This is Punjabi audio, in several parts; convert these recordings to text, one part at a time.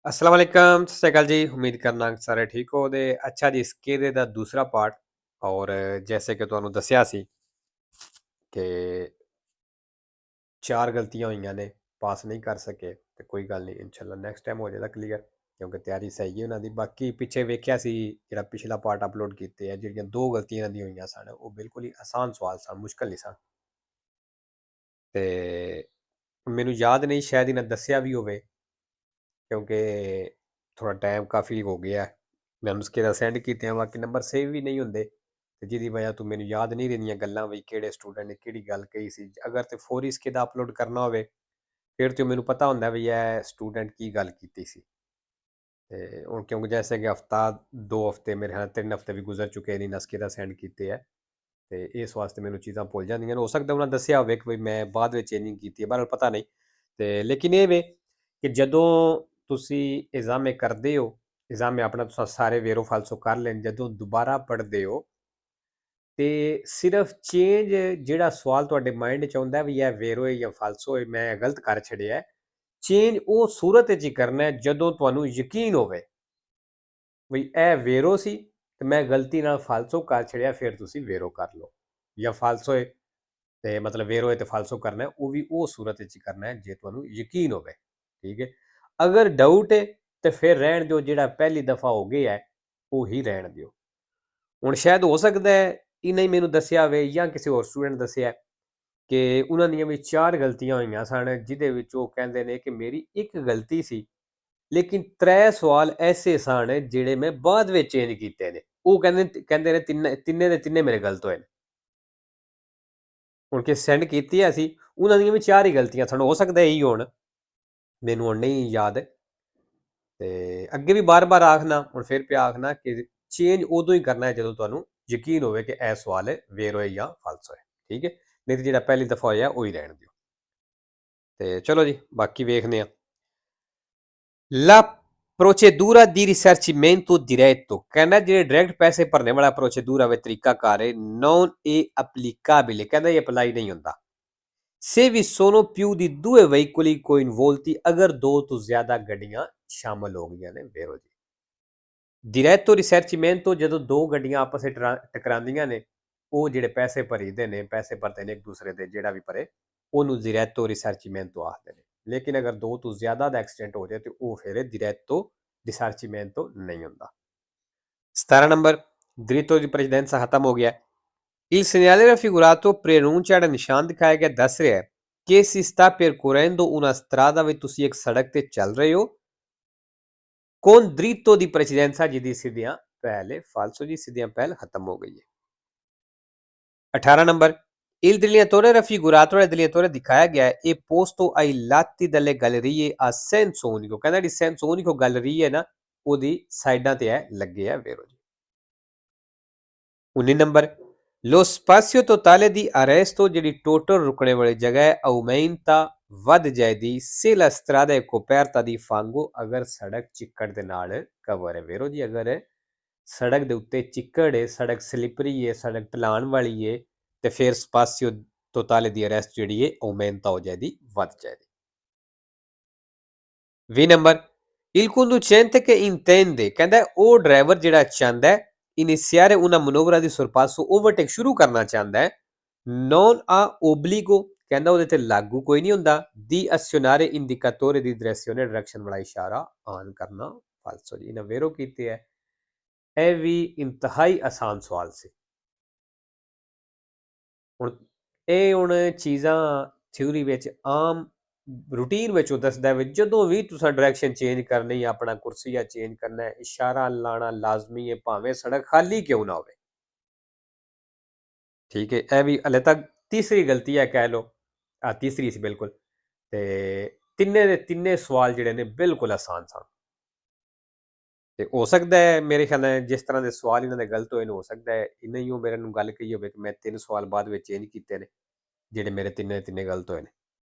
अस्सलाम वालेकुम, सत श्री अकाल जी। उम्मीद करना ਸਾਰੇ ਠੀਕ ਹੋ ਤੇ ਅੱਛਾ ਜੀ। ਇਸ ਇਹਦੇ ਦਾ ਦੂਸਰਾ ਪਾਰਟ ਔਰ ਜੈਸੇ ਕਿ ਤੁਹਾਨੂੰ ਦੱਸਿਆ ਸੀ ਕਿ ਚਾਰ ਗਲਤੀਆਂ ਹੋਈਆਂ ਨੇ, ਪਾਸ ਨਹੀਂ ਕਰ ਸਕੇ ਤੇ ਕੋਈ ਗੱਲ ਨਹੀਂ, ਇਨਸ਼ਾਅੱਲਾ ਨੈਕਸਟ ਟਾਈਮ ਹੋ ਜਾਏਗਾ ਕਲੀਅਰ ਕਿਉਂਕਿ ਤਿਆਰੀ ਸਹੀ ਹੈ ਉਹਨਾਂ ਦੀ। ਬਾਕੀ ਪਿੱਛੇ ਵੇਖਿਆ ਸੀ ਜਿਹੜਾ ਪਿਛਲਾ ਪਾਰਟ ਅਪਲੋਡ ਕੀਤੇ ਆ, ਜਿਹੜੀਆਂ ਦੋ ਗਲਤੀਆਂ ਇਹਨਾਂ ਦੀ ਹੋਈਆਂ ਸਨ ਉਹ ਬਿਲਕੁਲ ਹੀ ਆਸਾਨ ਸਵਾਲ ਸਨ, ਮੁਸ਼ਕਲ ਨਹੀਂ ਸਨ। ਤੇ ਮੈਨੂੰ ਯਾਦ ਨਹੀਂ, ਸ਼ਾਇਦ ਇਹਨਾਂ ਦੱਸਿਆ ਵੀ ਹੋਵੇ ਕਿਉਂਕਿ ਥੋੜਾ ਟਾਈਮ ਕਾਫੀ ਹੋ ਗਿਆ। ਮੈਂ ਨੁਸਖੇ ਦਾ ਸੈਂਡ ਕੀਤੇ ਆ, ਬਾਕੀ ਨੰਬਰ ਸੇਵ ਵੀ ਨਹੀਂ ਹੁੰਦੇ ਤੇ ਜਿਹਦੀ ਵਜ੍ਹਾ ਤੋਂ ਮੈਨੂੰ ਯਾਦ ਨਹੀਂ ਰਹਿੰਦੀਆਂ ਗੱਲਾਂ ਵੀ ਕਿਹੜੇ ਸਟੂਡੈਂਟ ਨੇ ਕਿਹੜੀ ਗੱਲ ਕਹੀ ਸੀ। ਅਗਰ ਤੇ ਫੌਰੀ ਇਸਕੇ ਦਾ ਅਪਲੋਡ ਕਰਨਾ ਹੋਵੇ ਫਿਰ ਤੇ ਮੈਨੂੰ ਪਤਾ ਹੁੰਦਾ ਵੀ ਇਹ ਸਟੂਡੈਂਟ ਕੀ ਗੱਲ ਕੀਤੀ ਸੀ। ਤੇ ਹੁਣ ਕਿਉਂਕਿ ਜੈਸੇ ਕਿ ਹਫਤਾ 2 ਹਫ਼ਤੇ, ਮੇਰੇ ਖਿਆਲ 3 ਹਫ਼ਤੇ ਵੀ ਗੁਜ਼ਰ ਚੁੱਕੇ ਨੇ ਨਸਕੇ ਦਾ ਸੈਂਡ ਕੀਤੇ ਹੈ ਤੇ ਇਸ ਵਾਸਤੇ ਮੈਨੂੰ ਚੀਜ਼ਾਂ ਭੁੱਲ ਜਾਂਦੀਆਂ ਨੇ। ਹੋ ਸਕਦਾ ਉਹਨਾਂ ਦੱਸਿਆ ਹੋਵੇ ਕਿ ਵੀ ਮੈਂ ਬਾਅਦ ਵਿੱਚ ਚੇਂਜਿੰਗ ਕੀਤੀ ਹੈ, ਬਹਰਹਾਲ ਪਤਾ ਨਹੀਂ। ਤੇ ਲੇਕਿਨ ਇਹ ਵੇ ਕਿ ਜਦੋਂ ਤੁਸੀਂ ਇਜ਼ਾਮੇ ਕਰਦੇ ਹੋ, ਇਜ਼ਾਮੇ ਆਪਣਾ ਤੁਸੀਂ ਸਾਰੇ ਵੇਰੋ ਫਾਲਸੋ ਕਰ ਲੈਣ, ਜਦੋਂ ਦੁਬਾਰਾ ਪੜ੍ਹਦੇ ਹੋ ਤੇ ਸਿਰਫ ਚੇਂਜ ਜਿਹੜਾ ਸਵਾਲ ਤੁਹਾਡੇ ਮਾਈਂਡ 'ਚ ਆਉਂਦਾ ਵੀ ਇਹ ਵੇਰੋ ਹੈ ਜਾਂ ਫਾਲਸੋ ਹੈ, ਮੈਂ ਗਲਤ ਕਰ ਛੱਡਿਆ, ਚੇਂਜ ਉਹ ਸੂਰਤ 'ਚ ਹੀ ਕਰਨਾ ਹੈ ਜਦੋਂ ਤੁਹਾਨੂੰ ਯਕੀਨ ਹੋਵੇ ਵੀ ਇਹ ਵੇਰੋ ਸੀ ਤੇ ਮੈਂ ਗਲਤੀ ਨਾਲ ਫਾਲਸੋ ਕਰ ਛੜਿਆ, ਫਿਰ ਤੁਸੀਂ ਵੇਰੋ ਕਰ ਲਓ। ਜਾਂ ਫਾਲਸੋ ਹੈ ਤੇ ਮਤਲਬ ਵੇਰੋ ਹੈ ਤੇ ਫਾਲਸੋ ਕਰਨਾ ਹੈ, ਉਹ ਵੀ ਉਹ ਸੂਰਤ 'ਚ ਕਰਨਾ ਹੈ ਜੇ ਤੁਹਾਨੂੰ ਯਕੀਨ ਹੋਵੇ। ਠੀਕ ਹੈ, ਅਗਰ ਡਾਊਟ ਹੈ ਤੇ ਫਿਰ ਰਹਿਣ ਦਿਓ, ਜਿਹੜਾ ਪਹਿਲੀ ਦਫਾ ਹੋ ਗਿਆ ਹੈ ਉਹ ਹੀ ਰਹਿਣ ਦਿਓ। ਹੁਣ ਸ਼ਾਇਦ ਹੋ ਸਕਦਾ ਹੈ ਇਹਨੇ ਮੈਨੂੰ ਦੱਸਿਆ ਹੋਵੇ ਜਾਂ ਕਿਸੇ ਹੋਰ ਸਟੂਡੈਂਟ ਦੱਸਿਆ ਕਿ ਉਹਨਾਂ ਦੀਆਂ ਵੀ ਚਾਰ ਗਲਤੀਆਂ ਹੋਈਆਂ ਸਨ, ਜਿਹਦੇ ਵਿੱਚ ਉਹ ਕਹਿੰਦੇ ਨੇ ਕਿ ਮੇਰੀ ਇੱਕ ਗਲਤੀ ਸੀ ਲੇਕਿਨ 3 ਸਵਾਲ ਐਸੇ ਸਨ ਜਿਹੜੇ ਮੈਂ ਬਾਅਦ ਵਿੱਚ ਚੇਂਜ ਕੀਤੇ ਨੇ। ਉਹ ਕਹਿੰਦੇ ਨੇ ਤਿੰਨੇ ਦੇ ਤਿੰਨੇ ਮੇਰੇ ਗਲਤ ਹੋਏ ਨੇ। ਹੁਣ ਕਿ ਸੈਂਡ ਕੀਤੀ ਅਸੀਂ, ਉਹਨਾਂ ਦੀਆਂ ਵੀ ਚਾਰ ਹੀ ਗਲਤੀਆਂ ਸਨ, ਹੋ ਸਕਦਾ ਇਹੀ ਹੋਣ, ਮੈਨੂੰ ਹੁਣ ਨਹੀਂ ਯਾਦ। ਤੇ ਅੱਗੇ ਵੀ ਬਾਰ-ਬਾਰ ਆਖਣਾ, ਹੁਣ ਫਿਰ ਪਿਆ ਆਖਣਾ ਕਿ ਚੇਂਜ ਉਦੋਂ ਹੀ ਕਰਨਾ ਹੈ ਜਦੋਂ ਤੁਹਾਨੂੰ ਯਕੀਨ ਹੋਵੇ ਕਿ ਇਹ ਸਵਾਲ ਵੇਰੋ ਹੈ ਜਾਂ ਫਾਲਸੋ ਹੈ। ਠੀਕ ਹੈ, ਨਹੀਂ ਤੇ ਜਿਹੜਾ ਪਹਿਲੀ ਦਫਾ ਹੋਇਆ ਉਹ ਹੀ ਰਹਿਣ ਦਿਓ। ਤੇ ਚਲੋ ਜੀ, ਬਾਕੀ ਵੇਖਦੇ ਹਾਂ। La procedura di risarcimento diretto, ਕਹਿੰਦਾ ਜਿਹੜੇ ਡਾਇਰੈਕਟ ਪੈਸੇ ਭਰਨੇ ਵਾਲਾ ਪ੍ਰੋਸੀਡੂਰ ਹੈ, ਤਰੀਕਾਕਾਰ ਹੈ, non è applicabile, ਕਹਿੰਦਾ ਇਹ ਅਪਲਾਈ ਨਹੀਂ ਹੁੰਦਾ se vi sono più di due veicoli coinvolti, ਅਗਰ ਦੋ ਤੋਂ ਜ਼ਿਆਦਾ ਗੱਡੀਆਂ ਸ਼ਾਮਲ ਹੋ ਗਈਆਂ ਨੇ। ਵੇਰੋ ਜੀ, diretto risarcimento ਜਦੋਂ ਦੋ ਗੱਡੀਆਂ ਆਪਸ ਵਿੱਚ ਟਕਰਾਉਂਦੀਆਂ ਨੇ, ਉਹ ਜਿਹੜੇ ਪੈਸੇ ਭਰੀਦੇ ਨੇ, ਪੈਸੇ ਭਰਦੇ ਨੇ ਇੱਕ ਦੂਸਰੇ ਦੇ, ਜਿਹੜਾ ਵੀ ਭਰੇ ਉਹਨੂੰ diretto risarcimento ਆਖਦੇ ਨੇ। ਲੇਕਿਨ ਅਗਰ ਦੋ ਤੋਂ ਜ਼ਿਆਦਾ ਦਾ ਐਕਸੀਡੈਂਟ ਹੋ ਜਾਏ ਤੇ ਉਹ ਫਿਰ diretto risarcimento ਨਹੀਂ ਹੁੰਦਾ। 17 ਨੰਬਰ, diritto di precedenza ਖਤਮ ਹੋ ਗਿਆ। Il segnale raffigurato preannuncia, ਜਿਹੜਾ ਨਿਸ਼ਾਨ ਦਿਖਾਇਆ ਗਿਆ ਦੱਸ ਰਿਹਾ ਹੈ ਕਿ si sta percorrendo una strada, ਵੀ ਤੁਸੀਂ ਇੱਕ ਸੜਕ ਤੇ ਚੱਲ ਰਹੇ ਹੋ। con dritto di precedenza, ਜਿਹਦੀ ਸਿੱਧੀਆਂ ਪਹਿਲ ਹੈ। ਫਾਲਸੋ ਜੀ, ਸਿੱਧੀਆਂ ਪਹਿਲ ਖਤਮ ਹੋ ਗਈ ਹੈ। 18 ਨੰਬਰ, il delineatore raffigurato, ਜਿਹੜਾ delineatore ਦਿਖਾਇਆ ਗਿਆ ਹੈ, ਇਹ posto ai lati delle gallerie a senso unico, ਕਹਿੰਦਾ ਜਿਹੜੀ senso unico gallery ਹੈ ਨਾ, ਉਹਦੀ ਸਾਈਡਾਂ ਤੇ ਹੈ ਲੱਗੇ ਆ ਵੇਰੋ ਜੀ। 19 number, lo spazio totale di arresto, ਜਿਹੜੀ ਟੋਟਲ ਰੁਕਣੇ ਵਾਲੀ ਜਗ੍ਹਾ ਹੈ, aumenta, ਵੱਧ ਜਾਏਗੀ, se la strada è coperta di fango, ਅਗਰ ਸੜਕ ਚਿੱਕੜ ਦੇ ਨਾਲ ਕਵਰ ਹੈ। ਵੇਰੋ ਜੀ, ਅਗਰ ਸੜਕ ਦੇ ਉੱਤੇ ਚਿੱਕੜ ਹੈ, ਸੜਕ ਸਲਿਪਰੀ ਹੈ, ਸੜਕ ਢਲਾਣ ਵਾਲੀ ਹੈ, ਤੇ ਫਿਰ ਸਪਾਸੀਓ ਟੋਟale ਦੀ ਅਰੈਸਟ ਜਿਹੜੀ ਹੈ aumenta ਹੋ ਜਾਏਗੀ, ਵੱਧ ਜਾਏਗੀ। 20 number, il conducente che intende, ਕਹਿੰਦਾ ਉਹ ਡਰਾਈਵਰ ਜਿਹੜਾ ਚਾਹੁੰਦਾ ਹੈ iniziare una manovra di sorpasso, overtake ਸ਼ੁਰੂ ਕਰਨਾ ਚਾਹੁੰਦਾ ਹੈ, non ha obbligo, ਕਹਿੰਦਾ ਉਹਦੇ ਤੇ ਲਾਗੂ ਕੋਈ ਨਹੀਂ ਹੁੰਦਾ, di azionare indicatore di direzione, direction ਵਾਲਾ ਇਸ਼ਾਰਾ ਆਨ ਕਰਨਾ। ਫਾਲਸੋ ਜੀ, ਇਹਨਾਂ ਵੇਰੋ ਕੀਤੇ ਹੈ। ਇਹ ਵੀ ਇੰਤਹਾਈ ਆਸਾਨ ਸਵਾਲ ਸੀ। ਹੁਣ ਚੀਜ਼ਾਂ ਥਿਊਰੀ ਵਿੱਚ ਆਮ ਰੂਟੀਨ ਵਿੱਚ ਉਹ ਦੱਸਦਾ ਵੀ ਜਦੋਂ ਵੀ ਤੁਸੀਂ ਡਾਇਰੈਕਸ਼ਨ ਚੇਂਜ ਕਰਨੀ, ਆਪਣਾ ਕੁਰਸੀਆ ਚੇਂਜ ਕਰਨਾ, ਇਸ਼ਾਰਾ ਲਾਣਾ ਲਾਜ਼ਮੀ ਹੈ, ਭਾਵੇਂ ਸੜਕ ਖਾਲੀ ਕਿਉਂ ਨਾ ਹੋਵੇ। ਠੀਕ ਹੈ, ਇਹ ਵੀ ਹਲੇ ਤੱਕ ਤੀਸਰੀ ਗਲਤੀ ਹੈ ਕਹਿ ਲਓ, ਤੀਸਰੀ ਸੀ ਬਿਲਕੁਲ। ਤੇ ਤਿੰਨੇ ਦੇ ਤਿੰਨੇ ਸਵਾਲ ਜਿਹੜੇ ਨੇ ਬਿਲਕੁਲ ਆਸਾਨ ਸਨ। ਤੇ ਹੋ ਸਕਦਾ ਹੈ ਮੇਰੇ ਖਿਆਲ ਨਾਲ ਜਿਸ ਤਰ੍ਹਾਂ ਦੇ ਸਵਾਲ ਇਹਨਾਂ ਦੇ ਗਲਤ ਹੋਏ ਨੇ, ਹੋ ਸਕਦਾ ਹੈ ਇਹਨੇ ਹੀ ਉਹ ਮੇਰੇ ਨੂੰ ਗੱਲ ਕਹੀ ਹੋਵੇ ਕਿ ਮੈਂ 3 ਸਵਾਲ ਬਾਅਦ ਵਿੱਚ ਚੇਂਜ ਕੀਤੇ ਨੇ, ਜਿਹੜੇ ਮੇਰੇ ਤਿੰਨੇ ਤਿੰਨੇ ਗਲਤ ਹੋਏ ਨੇ।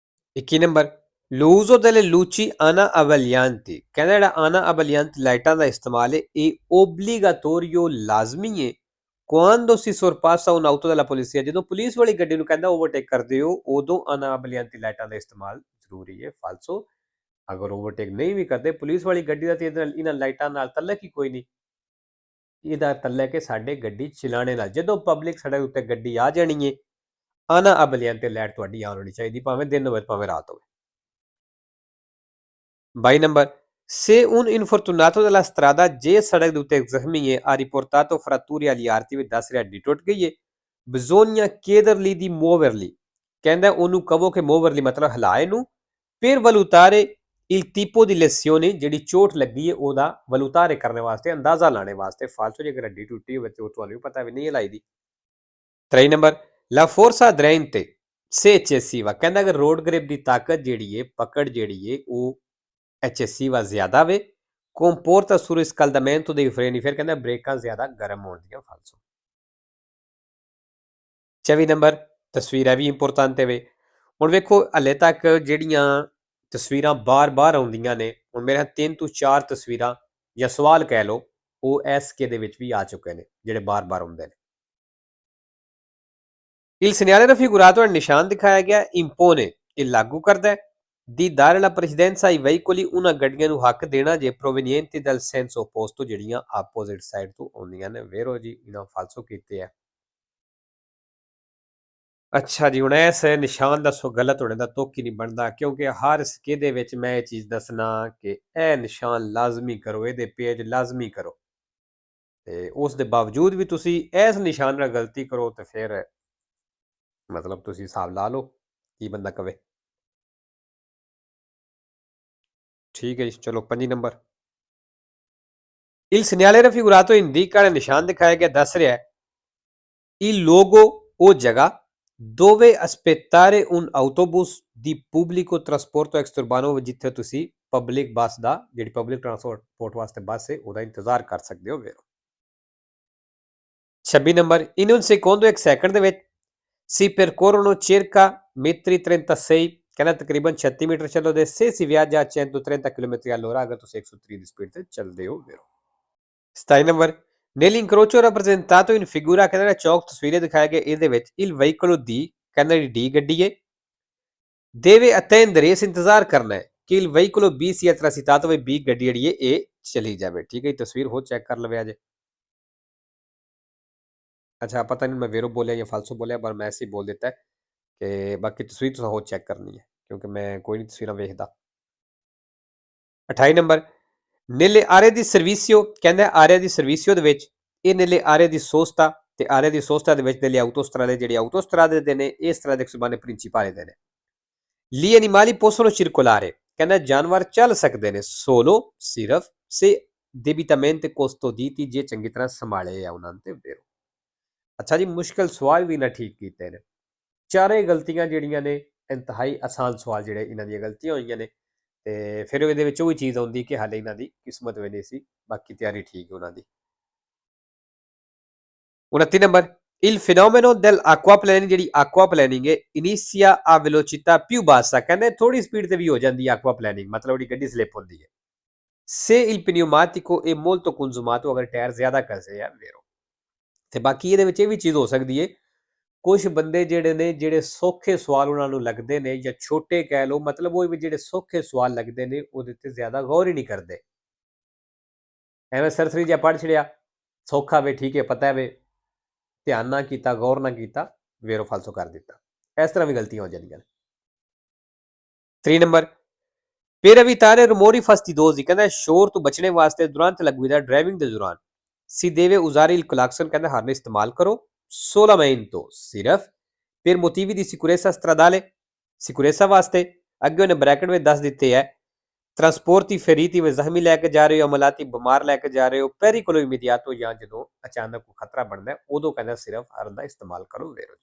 21 number, l'uso delle luci ana abbaglianti, ਕਹਿੰਦਾ ਜਿਹੜਾ ਆਨਾ ਅਬਲਿਆਂਤ ਲਾਈਟਾਂ ਦਾ ਇਸਤੇਮਾਲ ਹੈ ਇਹ ਓਬਲੀਗਾਟੋਰੀਓ ਲਾਜ਼ਮੀ ਹੈ quando si sorpassa un'auto della polizia, ਜਦੋਂ ਪੁਲਿਸ ਵਾਲੀ ਗੱਡੀ ਨੂੰ ਕਹਿੰਦਾ ਓਵਰਟੇਕ ਕਰਦੇ ਹੋ ਉਦੋਂ ਆਨਾ ਅਬਲਿਆਂਤੀ ਲਾਈਟਾਂ ਦਾ ਇਸਤੇਮਾਲ ਜ਼ਰੂਰੀ ਹੈ। ਫਾਲਸੋ, ਅਗਰ ਓਵਰਟੇਕ ਨਹੀਂ ਵੀ ਕਰਦੇ, ਪੁਲਿਸ ਵਾਲੀ ਗੱਡੀ ਦਾ ਤੇ ਇਹਨਾਂ ਲਾਈਟਾਂ ਨਾਲ ਤਲਕ ਹੀ ਕੋਈ ਨਹੀਂ। ਇਹਦਾ ਤਲਕ ਹੈ ਸਾਡੇ ਗੱਡੀ ਚਲਾਣੇ ਨਾਲ। ਜਦੋਂ ਪਬਲਿਕ ਸੜਕ ਉੱਤੇ ਗੱਡੀ ਆ ਜਾਣੀ ਹੈ, ਆਣਾ ਅਬਲਿਆਂ ਤੇ ਲਾਈਟ ਤੁਹਾਡੀ ਆਨ ਹੋਣੀ ਚਾਹੀਦੀ, ਭਾਵੇਂ ਦਿਨ ਹੋਵੇ ਭਾਵੇਂ ਰਾਤ ਹੋਵੇ। 22 number, se un infortunato della strada ਜੇ ਸੜਕ ਦੇ ਉੱਤੇ ਜ਼ਖਮੀ ਹੈ ha riportato fratture agli arti ਵਿੱਚ ਦੱਸ ਰਿਹਾ ਹੱਡੀ ਟੁੱਟ ਗਈ ਹੈ, bisogna chiedergli di muoverli, ਕਹਿੰਦਾ ਉਹਨੂੰ ਕਹੋ ਕਿ ਮੂਵਰਲੀ ਮਤਲਬ ਹਿਲਾ ਇਹਨੂੰ, per valutare il tipo di lesione, ਜਿਹੜੀ ਚੋਟ ਲੱਗੀ ਹੈ ਉਹਦਾ ਵਲੂਤਾਰੇ ਕਰਨ ਵਾਸਤੇ, ਅੰਦਾਜ਼ਾ ਲਾਣੇ ਵਾਸਤੇ। ਫਾਲਤੂ ਜੇਕਰ ਹੱਡੀ ਟੁੱਟੀ ਹੋਵੇ ਤੇ ਉਹ ਤੁਹਾਨੂੰ ਵੀ ਪਤਾ ਵੀ ਨਹੀਂ ਹਿਲਾਈ ਦੀ। 23 number, la forza aderente se eccessiva, ਕਹਿੰਦਾ ਅਗਰ ਰੋਡ ਗ੍ਰਿਪ ਦੀ ਤਾਕਤ ਜਿਹੜੀ ਹੈ, ਪਕੜ ਜਿਹੜੀ ਹੈ ਉਹ eccessiva ਜ਼ਿਆਦਾ ਵੇ, comporta surriscaldamento dei freni, ਫਿਰ ਕਹਿੰਦਾ ਬ੍ਰੇਕਾਂ ਜ਼ਿਆਦਾ ਗਰਮ ਹੋਣ ਦੀਆਂ। ਫਾਲਤੂ। 24 ਨੰਬਰ, ਤਸਵੀਰਾਂ ਵੀ ਇੰਪੋਰਟੈਂਟ ਵੇ। ਹੁਣ ਵੇਖੋ ਹਲੇ ਤੱਕ ਜਿਹੜੀਆਂ ਤਸਵੀਰਾਂ ਬਾਰ-ਬਾਰ ਆਉਂਦੀਆਂ ਨੇ, ਹੁਣ ਮੇਰੇ 3 ਤੋਂ 4 ਤਸਵੀਰਾਂ ਜਾਂ ਸਵਾਲ ਕਹਿ ਲਓ, ਉਹ ਐਸਕੇ ਦੇ ਵਿੱਚ ਵੀ ਆ ਚੁੱਕੇ ਨੇ, ਜਿਹੜੇ ਬਾਰ-ਬਾਰ ਆਉਂਦੇ ਨੇ। Il segnale raffigurato è ਨਿਸ਼ਾਨ ਦਿਖਾਇਆ ਗਿਆ, impone, ਇਹ ਲਾਗੂ ਕਰਦਾ ਹੈ, di dare la precedenza ai veicoli, ਉਹਨਾਂ ਗੱਡੀਆਂ ਨੂੰ ਹੱਕ ਦੇਣਾ ਜੇ provenienti dal senso opposto, ਜਿਹੜੀਆਂ ਆਪੋਜ਼ਿਟ ਸਾਈਡ ਤੋਂ ਆਉਂਦੀਆਂ ਨੇ। ਵੇਰੋ ਜੀ ਇਹਨਾਂ ਫਾਲਸੋ ਕੀਤੇ ਆ। ਅੱਛਾ ਜੀ, ਹੁਣ ਇਸ ਨਿਸ਼ਾਨ ਦੱਸੋ ਗਲਤ ਹੋਣੇ ਦਾ ਤੁਕ ਹੀ ਨਹੀਂ ਬਣਦਾ, ਕਿਉਂਕਿ ਹਰ ਸਿੱਕੇ ਦੇ ਵਿੱਚ ਮੈਂ ਇਹ ਚੀਜ਼ ਦੱਸਣਾ ਕਿ ਇਹ ਨਿਸ਼ਾਨ ਲਾਜ਼ਮੀ ਕਰੋ, ਇਹਦੇ ਪੇਜ ਲਾਜ਼ਮੀ ਕਰੋ, ਤੇ ਉਸ ਦੇ ਬਾਵਜੂਦ ਵੀ ਤੁਸੀਂ ਇਸ ਨਿਸ਼ਾਨ ਨਾਲ ਗਲਤੀ ਕਰੋ ਤੇ ਫਿਰ ਮਤਲਬ ਤੁਸੀਂ ਹਿਸਾਬ ਲਾ ਲਓ ਕੀ ਬੰਦਾ ਕਵੇ। ਠੀਕ ਹੈ ਜੀ, ਚਲੋ 5 number, il segnale raffigurato indica, ਨਿਸ਼ਾਨ ਦਿਖਾਇਆ ਗਿਆ ਦੱਸ ਰਿਹਾ il logo, ਉਹ ਜਗ੍ਹਾ, dove aspettare un autobus di pubblico trasporto extraurbano, ਜਿੱਥੇ ਤੁਸੀਂ ਪਬਲਿਕ ਬੱਸ ਦਾ, ਜਿਹੜੀ ਪਬਲਿਕ ਟਰਾਂਸਪੋਰਟ ਵਾਸਤੇ ਬੱਸ ਹੈ, ਉਹਦਾ ਇੰਤਜ਼ਾਰ ਕਰ ਸਕਦੇ ਹੋ। 26 ਨੰਬਰ, in un secondo, ਇੱਕ ਸੈਕਿੰਡ ਦੇ ਵਿੱਚ, si percorrono circa metri 36, ਕਹਿੰਦਾ ਤਕਰੀਬਨ 36 ਮੀਟਰ ਚੱਲੋਗੇ, se si viaggia a 130 km all'ora, ਅਗਰ ਤੁਸੀਂ 130 ਦੀ ਸਪੀਡ ਤੇ ਚੱਲਦੇ ਹੋ। 27 number, nell'incrocio rappresentato in figura, ਕਹਿੰਦਾ ਚੌਕ ਤਸਵੀਰੇ ਦਿਖਾਇਆ ਗਿਆ, ਇਹਦੇ ਵਿੱਚ il veicolo di, ਕਹਿੰਦਾ ਜਿਹੜੀ ਡੀ ਗੱਡੀ ਹੈ, deve attendere, ਇਸ ਇੰਤਜ਼ਾਰ ਕਰਨਾ ਹੈ ਕਿ il veicolo B sia transitato, ਵੀ B ਗੱਡੀ ਜਿਹੜੀ ਹੈ ਇਹ ਚਲੀ ਜਾਵੇ। ਠੀਕ ਹੈ ਜੀ, ਤਸਵੀਰ ਹੋ ਚੈੱਕ ਕਰ ਲਵੇ ਅਜੇ। अच्छा पता नहीं मैं वेरो बोलिया या फालसो बोलिया, पर मैं ऐसे ही बोल देता है कि बाकी तस्वीर तुसां होर चेक करनी है, क्योंकि मैं कोई नहीं तस्वीरां वेखदा। 28 number, nelle aree di servizio, ਕਹਿੰਦਾ ਆਰਿਆ ਦੀ ਸਰਵਿਸਿਓ ਦੇ ਵਿੱਚ, ਇਹ nelle aree di sosta, ਤੇ ਆਰਿਆ ਦੀ ਸੋਸਤਾ ਦੇ ਵਿੱਚ delle autostrade, ਜਿਹੜੀ autostrade ਦੇ ਨੇ, ਇਸ ਤਰ੍ਹਾਂ ਦੇ ਸੁਬਾਨੇ ਪ੍ਰਿੰਸੀਪਾਲੇ ਦੇ ਨੇ। Gli animali possono circolare, ਕਹਿੰਦਾ ਜਾਨਵਰ ਚੱਲ ਸਕਦੇ ਨੇ, solo, ਸਿਰਫ, se debitamente custoditi, ਜੇ ਚੰਗੀ ਤਰ੍ਹਾਂ ਸੰਭਾਲੇ ਆ ਉਹਨਾਂ ਤੇ। ਵੇਰੋ ਅੱਛਾ ਜੀ, ਮੁਸ਼ਕਿਲ ਸਵਾਲ ਵੀ ਨਾ ਠੀਕ ਕੀਤੇ ਨੇ, ਚਾਰੇ ਗਲਤੀਆਂ ਜਿਹੜੀਆਂ ਨੇ ਇੰਤਹਾਈ ਆਸਾਨ ਸਵਾਲ ਜਿਹੜੇ ਇਹਨਾਂ ਦੀਆਂ ਗਲਤੀਆਂ ਹੋਈਆਂ ਨੇ, ਤੇ ਫਿਰ ਇਹਦੇ ਵਿੱਚ ਉਹ ਵੀ ਚੀਜ਼ ਆਉਂਦੀ ਕਿ ਹਾਲੇ ਇਹਨਾਂ ਦੀ ਕਿਸਮਤ ਵੀ ਨਹੀਂ ਸੀ, ਬਾਕੀ ਤਿਆਰੀ ਠੀਕ ਹੈ ਉਹਨਾਂ ਦੀ। 29 ਨੰਬਰ, il fenomeno dell'acquaplaning, ਜਿਹੜੀ aquaplaning ਹੈ, inizia a velocità più bassa, ਕਹਿੰਦੇ ਥੋੜੀ ਸਪੀਡ ਤੇ ਵੀ ਹੋ ਜਾਂਦੀ ਹੈ aquaplaning, ਮਤਲਬ ਜਿਹੜੀ ਗੱਡੀ ਸਲਿਪ ਹੁੰਦੀ ਹੈ। se il pneumatico è molto consumato, ਅਗਰ ਟਾਇਰ ਜ਼ਿਆਦਾ ਘਸੇ ਆ। ਵੇਰੋ ਤੇ ਬਾਕੀ ਇਹਦੇ ਵਿੱਚ ਇਹ ਵੀ ਚੀਜ਼ ਹੋ ਸਕਦੀ ਹੈ, ਕੁਝ ਬੰਦੇ ਜਿਹੜੇ ਨੇ, ਜਿਹੜੇ ਸੌਖੇ ਸਵਾਲ ਉਹਨਾਂ ਨੂੰ ਲੱਗਦੇ ਨੇ, ਜਾਂ ਛੋਟੇ ਕਹਿ ਲਓ, ਮਤਲਬ ਉਹ ਵੀ ਜਿਹੜੇ ਸੌਖੇ ਸਵਾਲ ਲੱਗਦੇ ਨੇ ਉਹਦੇ ਤੇ ਜ਼ਿਆਦਾ ਗੌਰ ਹੀ ਨਹੀਂ ਕਰਦੇ, ਐਵੇਂ ਸਰਸਰੀ ਜਿਹਾ ਪੜ੍ਹ ਛੜਿਆ, ਸੌਖਾ ਵੇ, ਠੀਕ ਹੈ, ਪਤਾ ਵੇ, ਧਿਆਨ ਨਾ ਕੀਤਾ, ਗੌਰ ਨਾ ਕੀਤਾ, ਵੇਰੋ ਫਾਲਸੋ ਕਰ ਦਿੱਤਾ। ਇਸ ਤਰ੍ਹਾਂ ਵੀ ਗਲਤੀਆਂ ਹੋ ਜਾਂਦੀਆਂ ਨੇ। 3 number, per evitare rumori fastidiosi, ਕਹਿੰਦਾ ਸ਼ੋਰ ਤੋਂ ਬਚਣੇ ਵਾਸਤੇ durante la guida, ਡਰਾਈਵਿੰਗ ਦੇ ਦੌਰਾਨ, si deve usare il clacson, ਕਹਿੰਦਾ ਹਾਰਨ ਇਸਤੇਮਾਲ ਕਰੋ, solamente, ਸਿਰਫ, per motivi di sicurezza stradale, ਸਿਕੁਰੇਸਾ ਵਾਸਤੇ। ਅੱਗੇ ਉਹਨੇ ਬ੍ਰੈਕਟ ਵਿੱਚ ਦੱਸ ਦਿੱਤੇ ਹੈ, ਟਰਾਂਸਪੋਰਟੀ ਫੇਰੀਤੀ ਵਿੱਚ ਜ਼ਖਮੀ ਲੈ ਕੇ ਜਾ ਰਹੇ ਹੋ, ਅਮਲਾਤੀ ਬਿਮਾਰ ਲੈ ਕੇ ਜਾ ਰਹੇ ਹੋ, ਪੈਰੀਕੋਲੋ ਇਮੀਡੀਆਟੋ, ਜਾਂ ਜਦੋਂ ਅਚਾਨਕ ਕੋਈ ਖਤਰਾ ਬਣਦਾ ਉਦੋਂ ਕਹਿੰਦਾ ਸਿਰਫ ਹਾਰਨ ਦਾ ਇਸਤੇਮਾਲ ਕਰੋ। ਵੇਰੋ